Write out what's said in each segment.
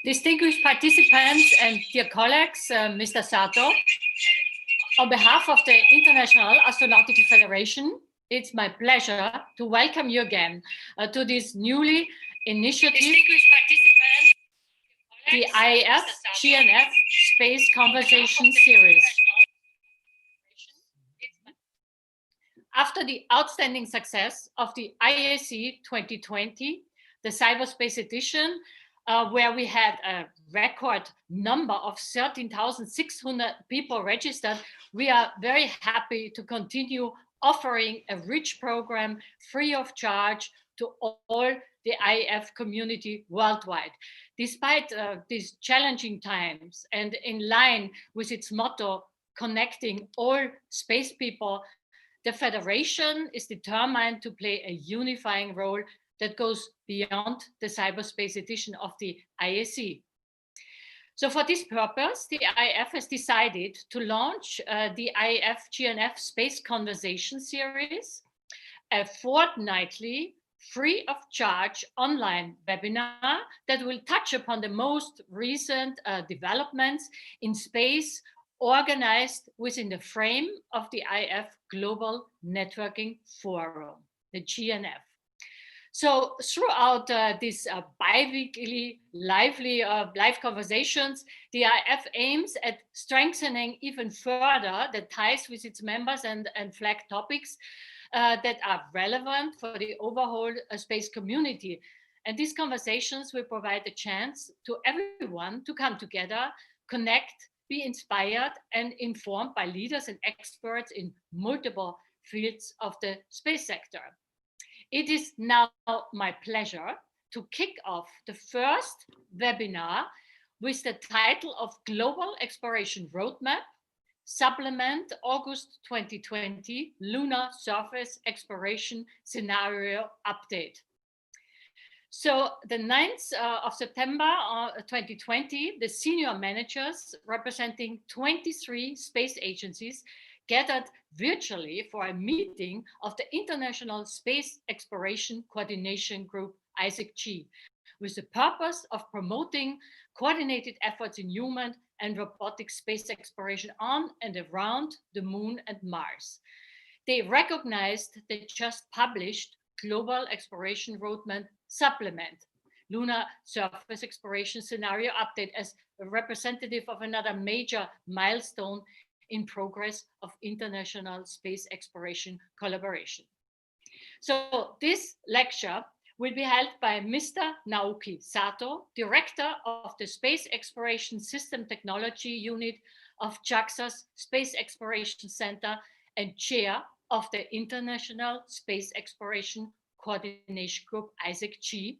Distinguished participants and dear colleagues, Mr. Sato, on behalf of the International Astronautical Federation, it's my pleasure to welcome you again to this newly initiative, the IAF GNF Space Conversation Series. After the outstanding success of the IAC 2020, the Cyberspace Edition, where we had a record number of 13,600 people registered, we are very happy to continue offering a rich program free of charge to all the IAF community worldwide. Despite these challenging times and in line with its motto, connecting all space people, the Federation is determined to play a unifying role that goes beyond the Cyberspace Edition of the IAC. So for this purpose, the IAF has decided to launch the IAF GNF Space Conversation Series, a fortnightly, free of charge online webinar that will touch upon the most recent developments in space, organized within the frame of the IAF Global Networking Forum, the GNF. So throughout these bi-weekly live conversations, the IAF aims at strengthening even further the ties with its members and flag topics that are relevant for the overall space community. And these conversations will provide a chance to everyone to come together, connect, be inspired and informed by leaders and experts in multiple fields of the space sector. It is now my pleasure to kick off the first webinar with the title of Global Exploration Roadmap, Supplement August 2020 Lunar Surface Exploration Scenario Update. So the 9th of September 2020, the senior managers representing 23 space agencies gathered virtually for a meeting of the International Space Exploration Coordination Group, ISECG, with the purpose of promoting coordinated efforts in human and robotic space exploration on and around the Moon and Mars. They recognized the just published Global Exploration Roadmap Supplement, Lunar Surface Exploration Scenario Update, as a representative of another major milestone in progress of international space exploration collaboration. So this lecture will be held by Mr. Naoki Sato, Director of the Space Exploration System Technology Unit of JAXA's Space Exploration Center and Chair of the International Space Exploration Coordination Group, ISECG,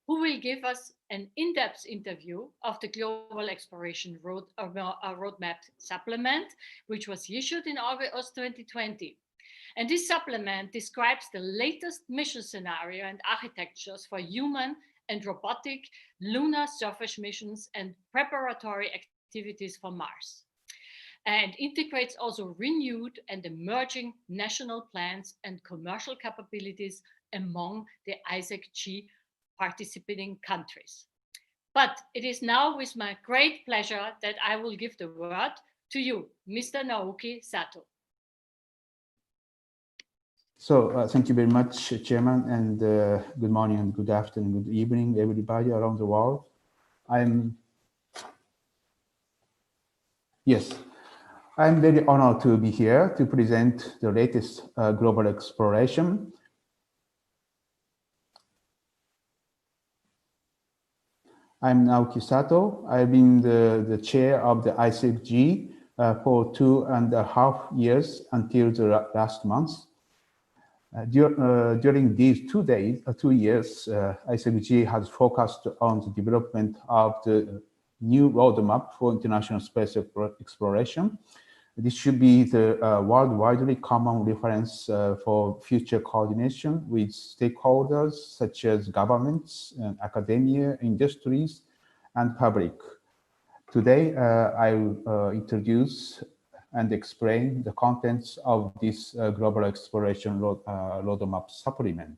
who will give us an in-depth interview of the Global Exploration Roadmap Supplement, which was issued in August 2020. And this supplement describes the latest mission scenario and architectures for human and robotic lunar surface missions and preparatory activities for Mars, and integrates also renewed and emerging national plans and commercial capabilities among the ISECG participating countries. But it is now with my great pleasure that I will give the word to you, Mr. Naoki Sato. So thank you very much, Chairman, and good morning and good afternoon, good evening, everybody around the world. I'm very honored to be here to present the latest global exploration. I'm Naoki Sato. I've been the chair of the ISECG for 2.5 years until the last month. During these 2 years, ISECG has focused on the development of the new roadmap for international space exploration. This should be the worldwide common reference for future coordination with stakeholders such as governments, academia, industries, and public. Today, I will introduce and explain the contents of this global exploration roadmap supplement.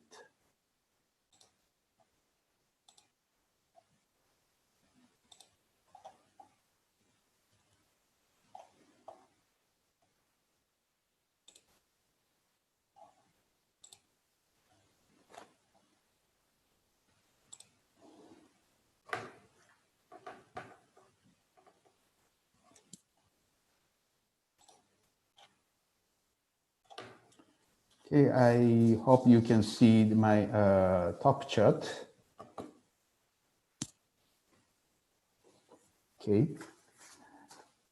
Okay, I hope you can see my top chart. Okay.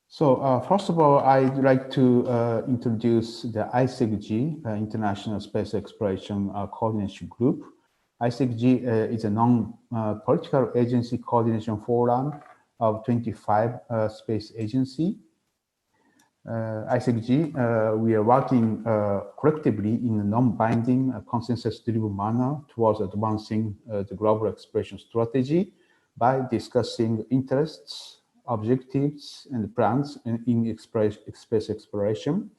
So first of all, I'd like to introduce the ISECG, International Space Exploration Coordination Group. ISECG is a non-political agency coordination forum of 25 space agencies. ISECG, we are working collectively in a non-binding, consensus-driven manner towards advancing the global exploration strategy by discussing interests, objectives, and plans in space exploration,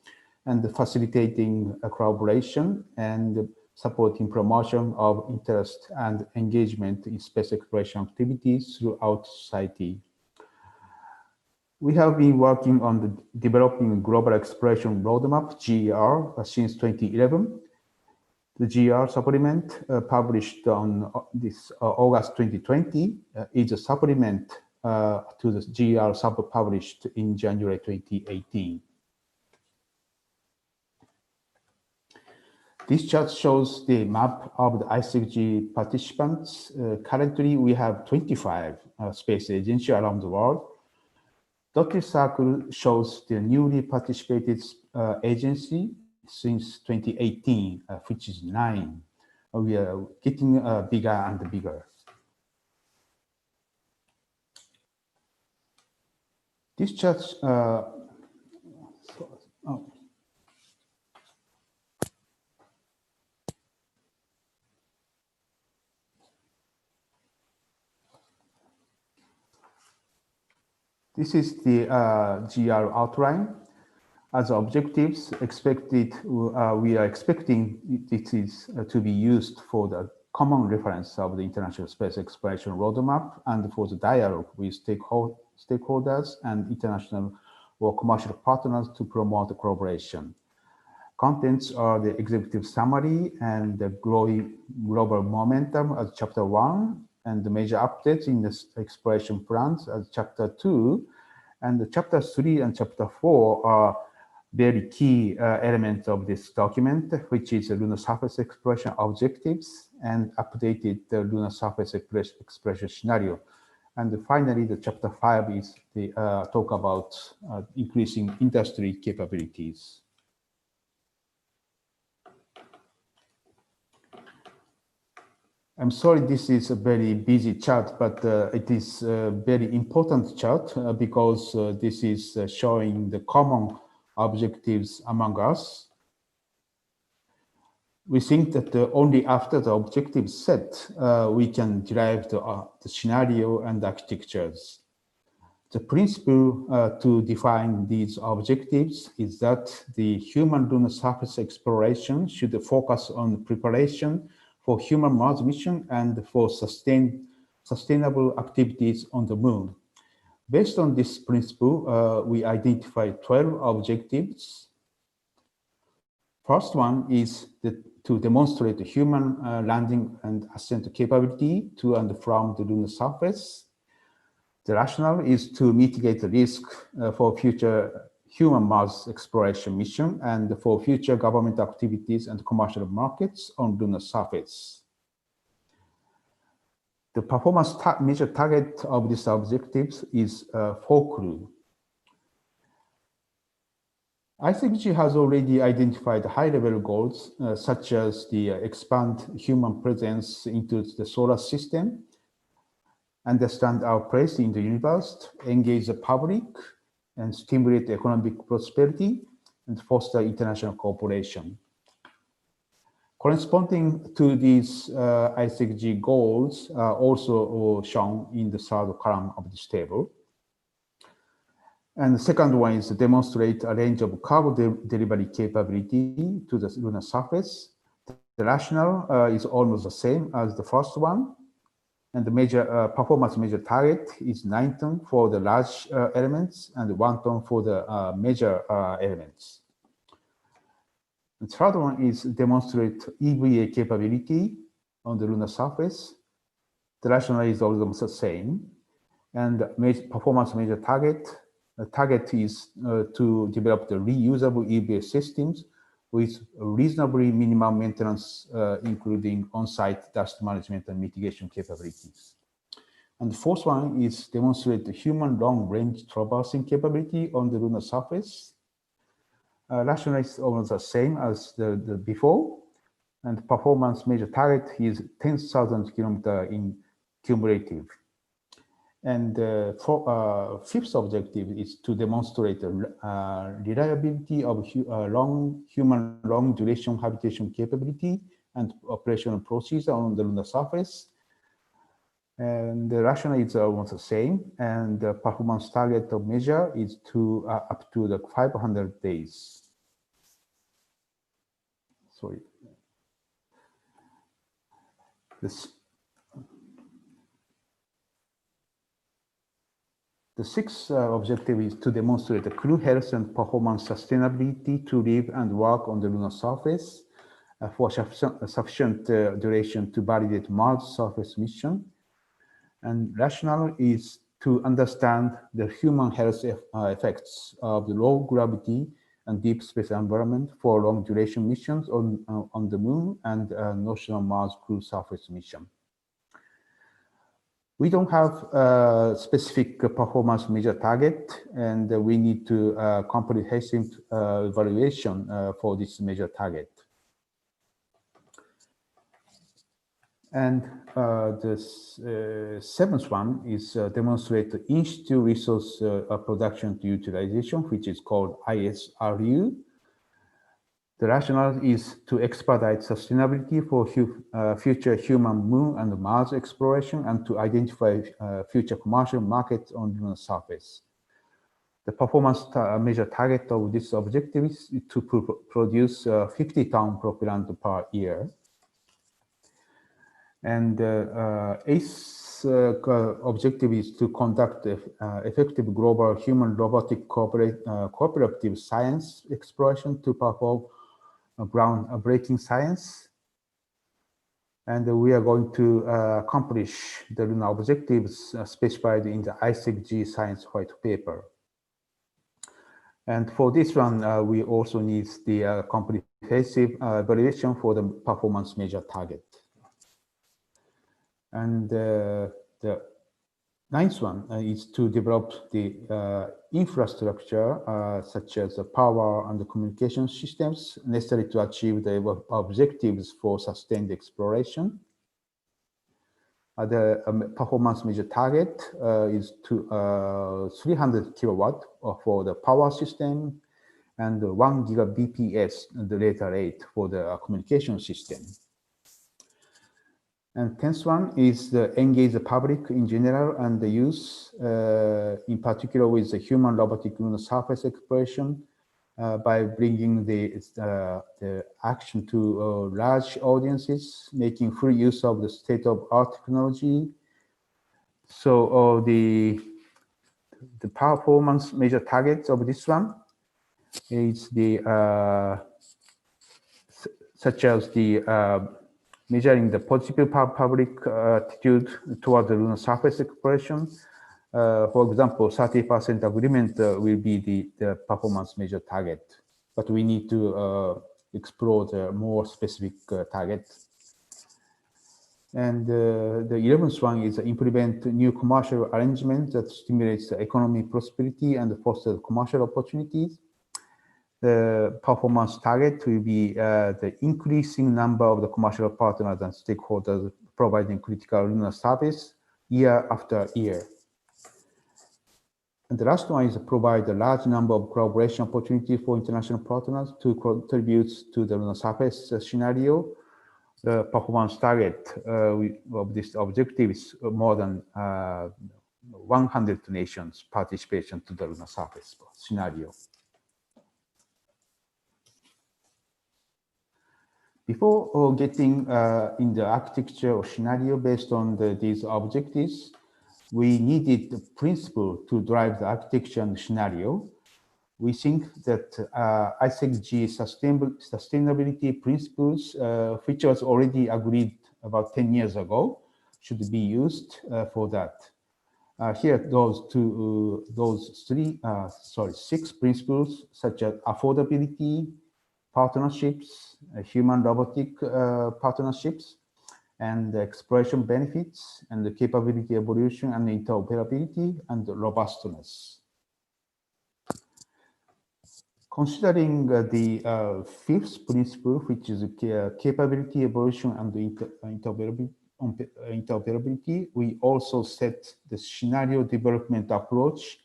and facilitating collaboration and supporting promotion of interest and engagement in space exploration activities throughout society. We have been working on developing global exploration roadmap, GER, since 2011. The GER supplement published on this August 2020 is a supplement to the GER published in January 2018. This chart shows the map of the ISECG participants. Currently, we have 25 space agencies around the world. Dotted circle shows the newly participated agency since 2018, which is 9. We are getting bigger and bigger. This chart, this is the GR outline. As objectives expected, we are expecting this is to be used for the common reference of the International Space Exploration Roadmap and for the dialogue with stakeholders and international or commercial partners to promote collaboration. Contents are the executive summary and the growing global momentum as Chapter 1, and the major updates in the exploration plans as Chapter 2, and the Chapter 3 and Chapter 4 are very key elements of this document, which is the lunar surface exploration objectives and updated the lunar surface exploration scenario. And finally, the Chapter 5 is the talk about increasing industry capabilities. I'm sorry, this is a very busy chart, but it is a very important chart because this is showing the common objectives among us. We think that only after the objectives set, we can derive the scenario and architectures. The principle to define these objectives is that the human lunar surface exploration should focus on preparation for human Mars mission and for sustainable activities on the moon. Based on this principle, we identified 12 objectives. First one is to demonstrate the human landing and ascent capability to and from the lunar surface. The rationale is to mitigate the risk for future human Mars exploration mission and for future government activities and commercial markets on lunar surface. The performance measure target of these objectives is fulcrum. ISECG has already identified high-level goals, such as the expand human presence into the solar system, understand our place in the universe, engage the public, and stimulate economic prosperity, and foster international cooperation. Corresponding to these ISECG goals are also shown in the third column of this table. And the second one is to demonstrate a range of cargo delivery capability to the lunar surface. The rationale is almost the same as the first one. And the major performance measure target is 9 tons for the large elements and 1 ton for the major elements. The third one is demonstrate EVA capability on the lunar surface. The rationale is almost the same. And performance measure target, the target is to develop the reusable EVA systems with reasonably minimum maintenance, including on-site dust management and mitigation capabilities. And the fourth one is demonstrate the human long-range traversing capability on the lunar surface. Rationale is almost the same as the before, and performance major target is 10,000 kilometers in cumulative. And fifth objective is to demonstrate the reliability of human long-duration habitation capability and operational procedure on the lunar surface. And the rationale is almost the same, and the performance target of measure is to up to the 500 days. Sorry. The sixth objective is to demonstrate the crew health and performance sustainability to live and work on the lunar surface for sufficient duration to validate Mars surface mission. And rationale is to understand the human health effects of the low gravity and deep space environment for long duration missions on the Moon and notional Mars crew surface mission. We don't have a specific performance measure target, and we need to comprehensive evaluation for this measure target. And the seventh one is demonstrate the in-situ resource production to utilization, which is called ISRU. The rationale is to expedite sustainability for future human Moon and Mars exploration and to identify future commercial markets on the lunar surface. The performance measure target of this objective is to produce 50-ton propellant per year. And eighth objective is to conduct effective global human robotic cooperative science exploration to perform groundbreaking science. And we are going to accomplish the lunar objectives specified in the ISECG science white paper. And for this one, we also need the comprehensive evaluation for the performance measure target. And the ninth one is to develop the infrastructure such as the power and the communication systems necessary to achieve the objectives for sustained exploration. The performance measure target is to 300 kilowatt for the power system and 1 gigabps the data rate for the communication system. And 10th one is engage the public in general and the youth, in particular with the human robotic lunar surface exploration, by bringing the action to large audiences, making full use of the state-of-art technology. So the performance measure targets of this one is the such as the measuring the positive public attitude toward the lunar surface exploration. For example, 30% agreement will be the performance measure target, but we need to explore the more specific target. And the 11th one is implement new commercial arrangement that stimulates the economic prosperity and foster commercial opportunities. The performance target will be the increasing number of the commercial partners and stakeholders providing critical lunar service year after year. And the last one is to provide a large number of collaboration opportunities for international partners to contribute to the lunar surface scenario. The performance target of this objective is more than 100 nations participation to the lunar surface scenario. Before getting in the architecture or scenario based on these objectives, we needed the principle to drive the architecture and scenario. We think that ISECG sustainability principles, which was already agreed about 10 years ago, should be used for that. Here, those 6 principles, such as affordability, partnerships, human-robotic partnerships, and the exploration benefits, and the capability evolution, and interoperability, and robustness. Considering the fifth principle, which is capability evolution and interoperability, we also set the scenario development approach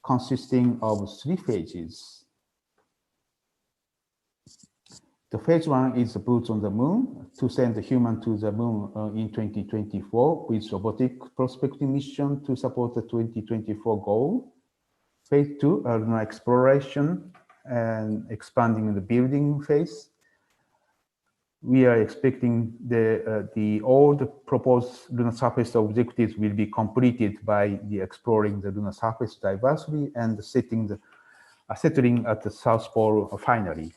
consisting of 3 phases. The phase 1 is the boots on the moon, to send the human to the moon in 2024 with robotic prospecting mission to support the 2024 goal. Phase 2, lunar exploration and expanding the building phase. We are expecting all the proposed lunar surface objectives will be completed by the exploring the lunar surface diversely and settling at the South Pole finally.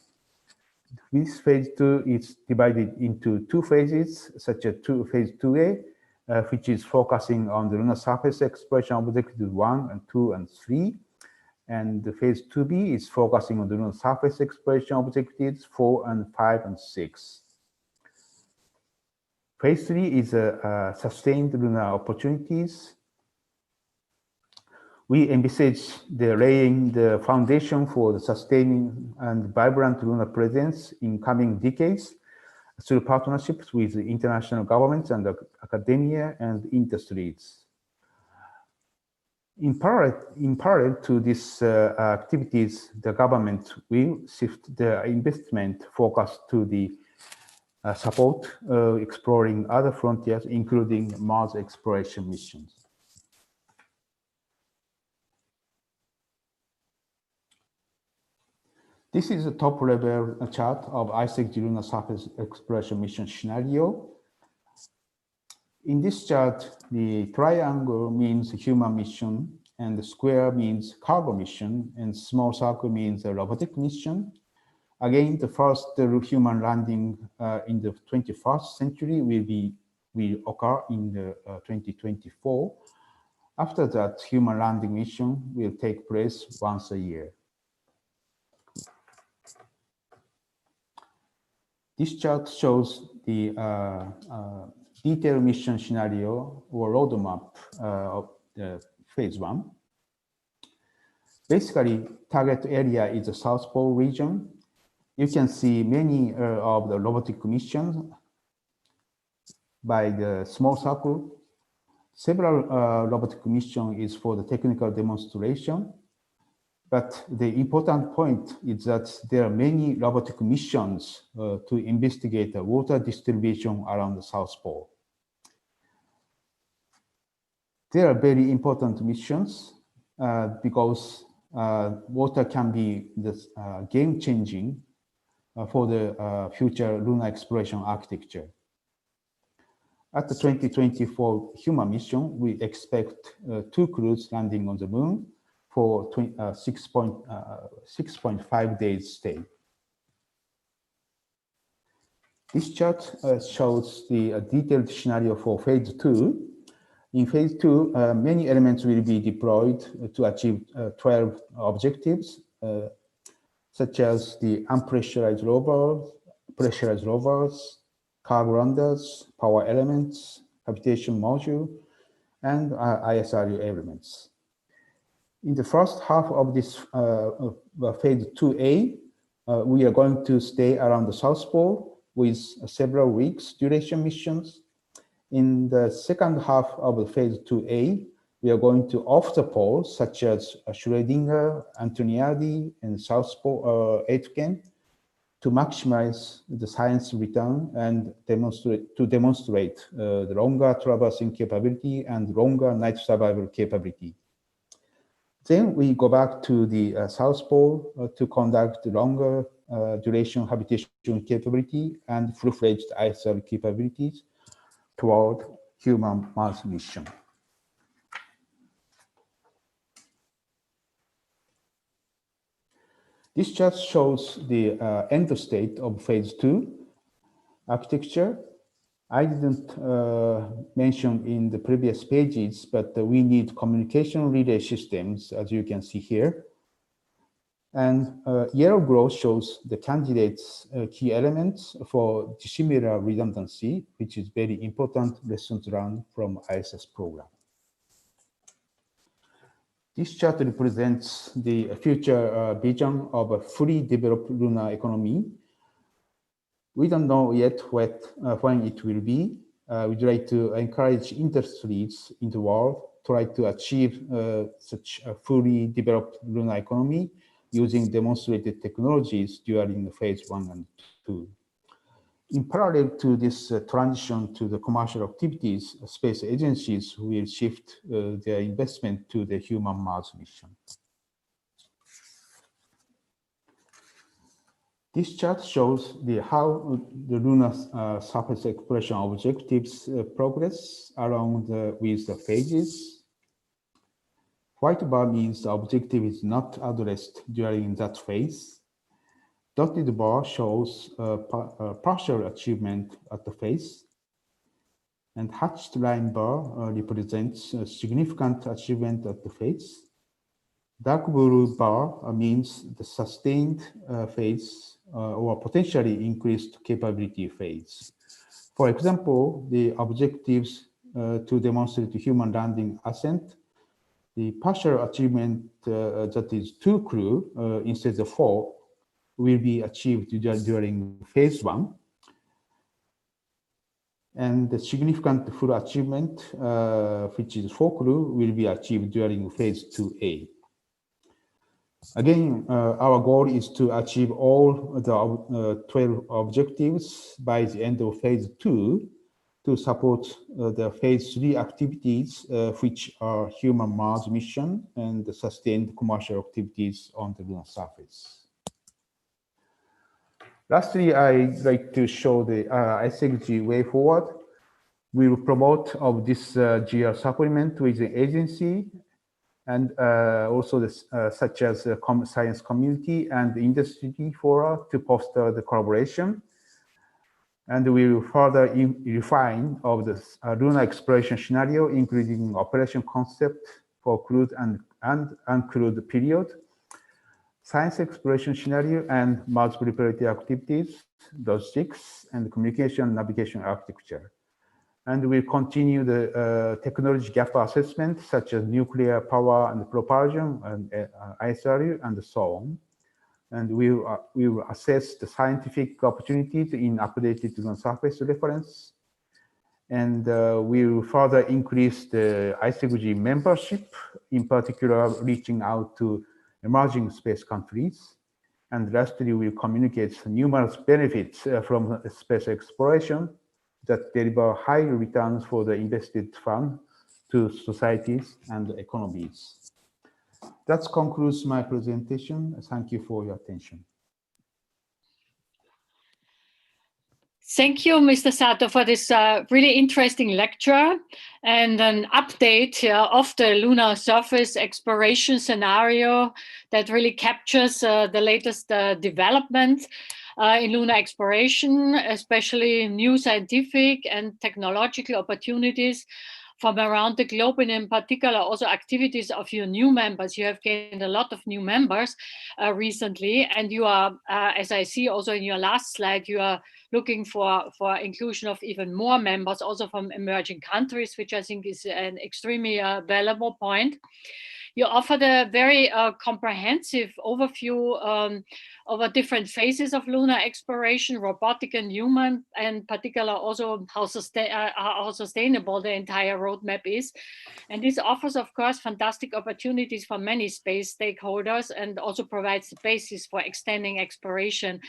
This phase 2 is divided into 2 phases, such as phase 2A, which is focusing on the lunar surface exploration objectives 1 and 2 and 3. And the phase 2B is focusing on the lunar surface exploration objectives 4 and 5 and 6. Phase 3 is sustained lunar opportunities. We envisage laying the foundation for the sustaining and vibrant lunar presence in coming decades through partnerships with international governments and academia and industries. In parallel to these activities, the government will shift the investment focus to the support exploring other frontiers, including Mars exploration missions. This is a top-level chart of ISECG Lunar Surface Exploration Mission Scenario. In this chart, the triangle means human mission, and the square means cargo mission, and small circle means a robotic mission. Again, the first human landing in the 21st century will occur in the 2024. After that, human landing mission will take place once a year. This chart shows the detailed mission scenario or roadmap of the phase 1. Basically, target area is the South Pole region. You can see many of the robotic missions by the small circle. Several robotic missions is for the technical demonstration. But the important point is that there are many robotic missions to investigate the water distribution around the South Pole. They are very important missions because water can be game-changing for the future lunar exploration architecture. At the 2024 human mission, we expect 2 crews landing on the moon for 6.5 days stay. This chart shows the detailed scenario for phase 2. In phase 2, many elements will be deployed to achieve 12 objectives, such as the unpressurized rovers, pressurized rovers, cargo landers, power elements, habitation module, and ISRU elements. In the first half of this phase 2A, we are going to stay around the South Pole with several weeks duration missions. In the second half of the phase 2A, we are going to off the pole, such as Schrödinger, Antoniadi, and South Pole Aitken, to maximize the science return and demonstrate the longer traversing capability and longer night survival capability. Then we go back to the South Pole to conduct longer duration habitation capability and full-fledged ISR capabilities toward human Mars mission. This chart shows the end state of phase 2 architecture. I didn't mention in the previous pages, but we need communication relay systems, as you can see here. And yellow glow shows the candidates' key elements for dissimilar redundancy, which is very important lessons learned from ISS program. This chart represents the future vision of a fully developed lunar economy. We don't know yet when it will be. We'd like to encourage industries in the world to try to achieve such a fully developed lunar economy using demonstrated technologies during phase 1 and 2. In parallel to this transition to the commercial activities, space agencies will shift their investment to the human Mars mission. This chart shows how the lunar surface exploration objectives progress along with the phases. White bar means the objective is not addressed during that phase. Dotted bar shows partial achievement at the phase. And hatched line bar represents a significant achievement at the phase. Dark blue bar means the sustained phase or potentially increased capability phase. For example, the objectives to demonstrate human landing ascent, the partial achievement that is 2 crew instead of 4 will be achieved during phase 1. And the significant full achievement, which is 4 crew, will be achieved during phase 2A. Again, our goal is to achieve all the 12 objectives by the end of phase 2 to support the phase 3 activities, which are human Mars mission and the sustained commercial activities on the lunar surface. Lastly, I'd like to show the ISECG way forward. We will promote of this GR supplement with the agency and also such as the science community and the industry fora to foster the collaboration. And we will further refine of the lunar exploration scenario, including operation concept for crewed and uncrewed period, science exploration scenario and Mars preparatory activities, logistics, and communication navigation architecture. And we'll continue the technology gap assessment, such as nuclear power and propulsion, and ISRU, and so on. And we will assess the scientific opportunities in updated lunar surface reference. And we will further increase the ISECG membership, in particular, reaching out to emerging space countries. And lastly, we will communicate numerous benefits from space exploration that deliver high returns for the invested fund to societies and economies. That concludes my presentation. Thank you for your attention. Thank you, Mr. Sato, for this really interesting lecture and an update of the lunar surface exploration scenario that really captures the latest development in lunar exploration, especially new scientific and technological opportunities from around the globe, and in particular also activities of your new members. You have gained a lot of new members recently, and you are, as I see also in your last slide, you are looking for inclusion of even more members also from emerging countries, which I think is an extremely valuable point. You offered a very comprehensive overview over different phases of lunar exploration, robotic and human, and particular also how sustainable the entire roadmap is. And this offers, of course, fantastic opportunities for many space stakeholders and also provides the basis for extending exploration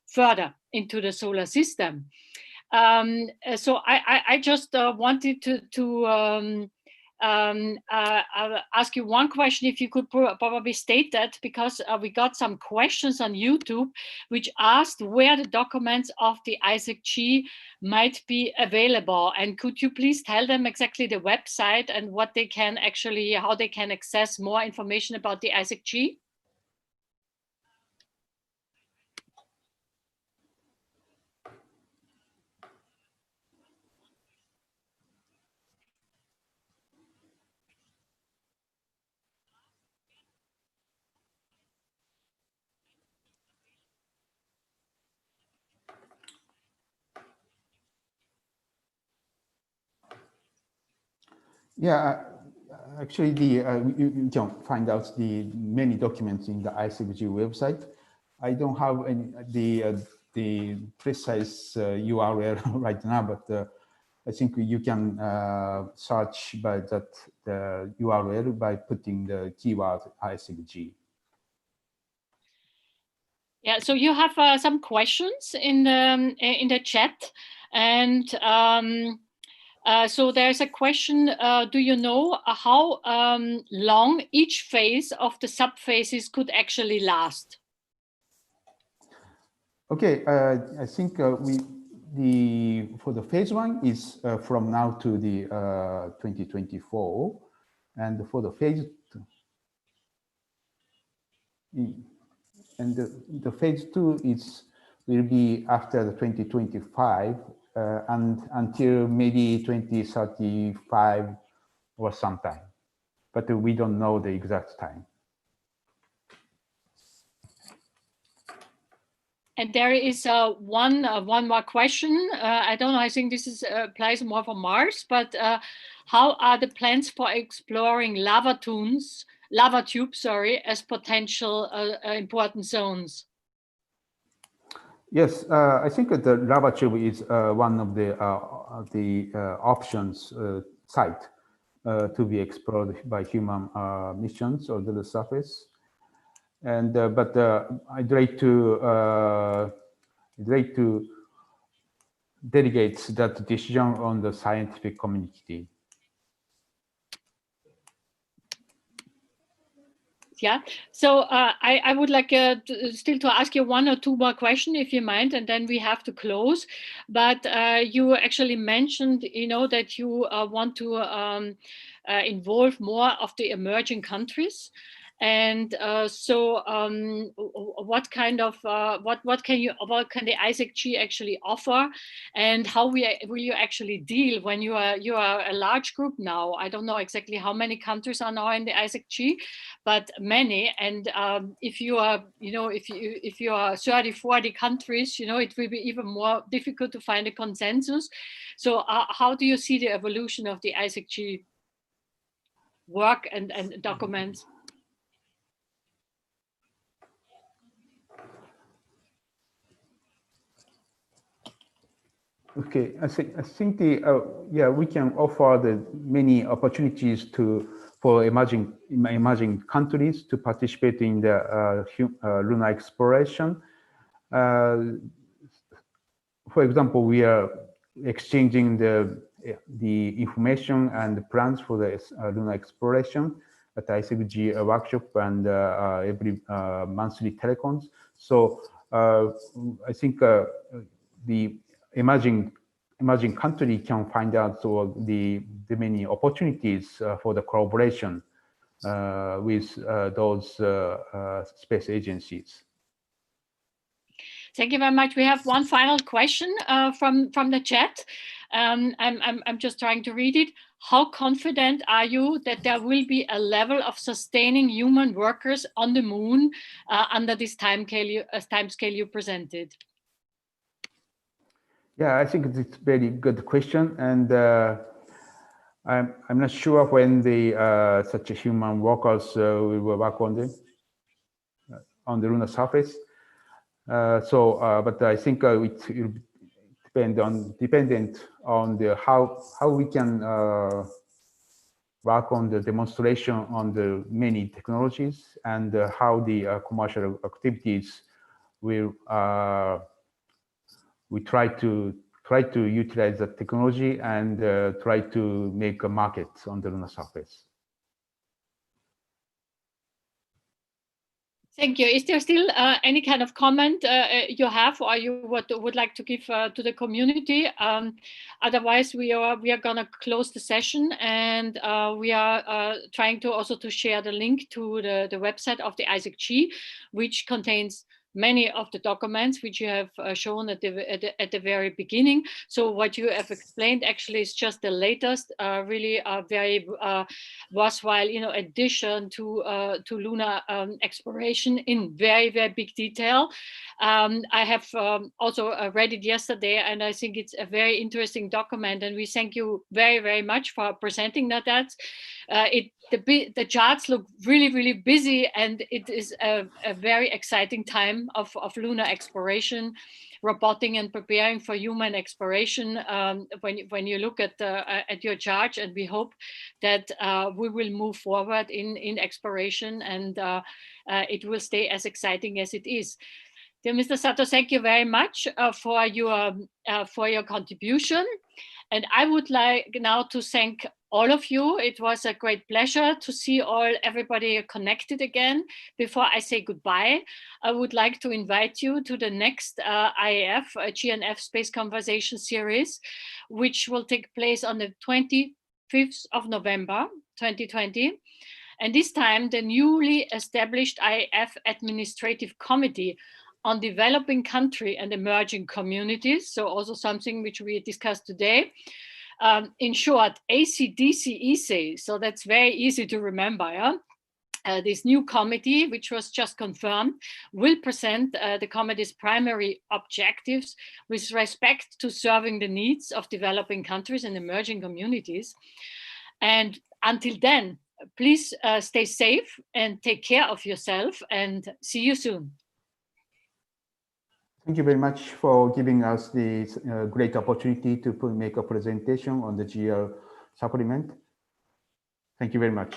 further into the solar system. So I just wanted to I'll ask you one question, if you could probably state that, because we got some questions on YouTube which asked where the documents of the ISECG might be available, and could you please tell them exactly the website and what they can actually, how they can access more information about the ISECG? Yeah, actually, you can find out the many documents in the ISECG website. I don't have the precise URL right now, but I think you can search by the URL by putting the keyword ISECG. Yeah, so you have some questions in the chat, and so there's a question. Do you know how long each phase of the subphases could actually last? Okay, I think for the phase one is from now to the 2024, and for the phase two, and the phase two will be after the 2025 and until maybe 2035 or sometime, but we don't know the exact time. And there is one more question. I don't know. I think this applies more for Mars. But how are the plans for exploring lava tubes, as potential important zones? Yes, I think the lava tube is one of the options site to be explored by human missions on the surface. And but I'd like to delegate that decision on the scientific community. Yeah, so I would like still to ask you one or two more questions, if you mind, and then we have to close. But you actually mentioned, that you want to involve more of the emerging countries. And so what kind of what can the ISECG actually offer, and how will you actually deal when you are a large group now? I don't know exactly how many countries are now in the ISECG, but many. And if you are, if you are 30, 40 countries, it will be even more difficult to find a consensus. So how do you see the evolution of the ISECG work and documents? Okay, I think we can offer the many opportunities for emerging countries to participate in the lunar exploration. For example, we are exchanging the information and the plans for the lunar exploration at ISECG workshop and every monthly telecoms. So I think the emerging country can find out the many opportunities for the collaboration with those space agencies. Thank you very much. We have one final question from the chat. I'm just trying to read it. How confident are you that there will be a level of sustaining human workers on the moon under this time scale you presented? Yeah, I think it's a very good question, and I'm not sure when the such a human workers will work on the lunar surface. But I think it will dependent on how we can work on the demonstration on the many technologies and how the commercial activities will we try to utilize the technology and try to make a market on the lunar surface. Thank you. Is there still any kind of comment you have, or you would like to give to the community? Otherwise, we are going to close the session, and we are trying to also to share the link to the website of the ISECG, which contains many of the documents which you have shown at the very beginning. So what you have explained actually is just the latest, really very worthwhile, addition to lunar exploration in very, very big detail. I have also read it yesterday, and I think it's a very interesting document. And we thank you very, very much for presenting that. The charts look really, really busy, and it is a very exciting time of lunar exploration, roboting, and preparing for human exploration. When you look at your chart, and we hope that we will move forward in exploration, and it will stay as exciting as it is. Dear Mr. Sato, thank you very much for your contribution. And I would like now to thank all of you. It was a great pleasure to see everybody connected again. Before I say goodbye, I would like to invite you to the next IAF GNF Space Conversation series, which will take place on the 25th of November, 2020. And this time, the newly established IAF Administrative Committee on Developing Country and Emerging Communities, so also something which we discussed today. In short, ACDCEC, so that's very easy to remember. Yeah? This new committee, which was just confirmed, will present the committee's primary objectives with respect to serving the needs of developing countries and emerging communities. And until then, please stay safe and take care of yourself, and see you soon. Thank you very much for giving us this great opportunity to make a presentation on the GL supplement. Thank you very much.